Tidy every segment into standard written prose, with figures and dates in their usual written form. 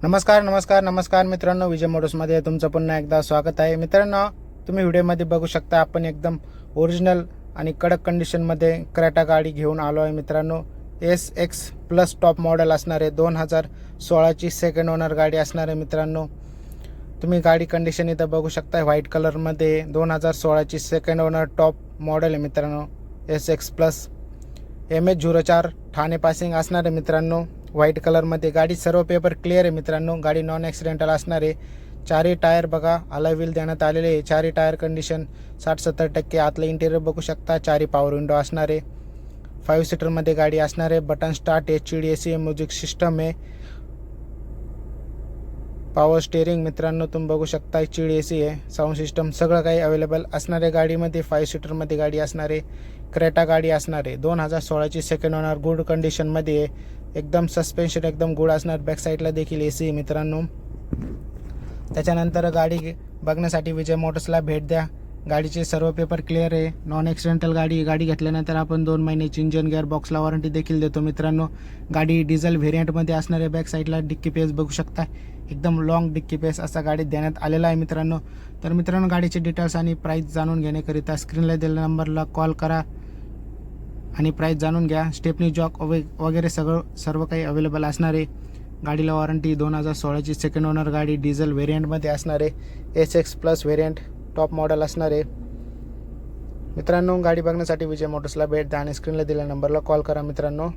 नमस्कार मित्रांनो, विजय मोटर्समध्ये तुमचं पुन्हा एकदा स्वागत आहे. मित्रांनो, तुम्ही व्हिडिओमध्ये बघू शकता आपण एकदम ओरिजिनल आणि कडक कंडिशनमध्ये क्रेटा गाडी घेऊन आलो आहे. मित्रांनो, SX+ टॉप मॉडेल असणार आहे. 2016ची सेकंड ओनर गाडी असणार आहे. मित्रांनो, तुम्ही गाडी कंडिशन इथं बघू शकता, व्हाईट कलरमध्ये 2016ची सेकंड ओनर टॉप मॉडेल आहे. मित्रांनो, SX+ MH04 ठाणे पासिंग असणार आहे. मित्रांनो, व्हाईट कलरमध्ये गाडी सर्व पेपर क्लिअर आहे. मित्रांनो, गाडी नॉन ॲक्सिडेंटल असणार आहे. चारही टायर बघा, अलॉय व्हील देण्यात आलेले आहे. चारही टायर कंडिशन 60-70%. आतलं इंटेरियर बघू शकता, चारही पॉवर विंडो असणार आहे. 5 सीटरमध्ये गाडी असणार आहे. Button start, HUD AC music system आहे. पॉवर स्टेअरिंग मित्रांनो तुम्ही बघू शकता, HUD AC आहे. साऊंड सिस्टम सगळं काही अवेलेबल असणार आहे गाडीमध्ये. 5 सीटरमध्ये गाडी असणार आहे. क्रेटा गाडी असणार आहे. 2016ची सेकंड ओनर, गुड कंडिशनमध्ये आहे. एकदम सस्पेन्शन एकदम गुड असणार. बॅक साईडला देखील AC आहे. मित्रांनो, त्याच्यानंतर गाडी बघण्यासाठी विजय मोटर्सला भेट द्या. गाडीचे सर्व पेपर क्लिअर आहे. नॉन ॲक्सिडेंटल गाडी घेतल्यानंतर आपण 2 महिन्याची इंजन गिअर बॉक्सला वॉरंटी देखील देतो. मित्रांनो, गाडी डिझेल व्हेरियंटमध्ये असणार आहे. बॅक साईडला डिक्की पेस बघू शकता, एकदम लॉंग डिक्की पेस असा गाडीत देण्यात आलेला आहे. मित्रांनो, तर मित्रांनो, गाडीचे डिटेल्स आणि प्राईस जाणून घेण्याकरिता स्क्रीनला दिलेल्या नंबरला कॉल करा आणि प्राईस जाणून घ्या. स्टेपनी जॉक वगैरे सर्व काही अवेलेबल असणार आहे. गाडीला वॉरंटी 2016ची सेकंड ओनर गाडी डिझेल व्हेरियंटमध्ये असणार आहे. SX+ व्हेरियंट टॉप मॉडेल असणार आहे. मित्रांनो, गाडी बघण्यासाठी विजय मोटर्सला भेट द्या आणि स्क्रीनला दिलेल्या नंबरला कॉल करा. मित्रांनो,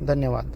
धन्यवाद.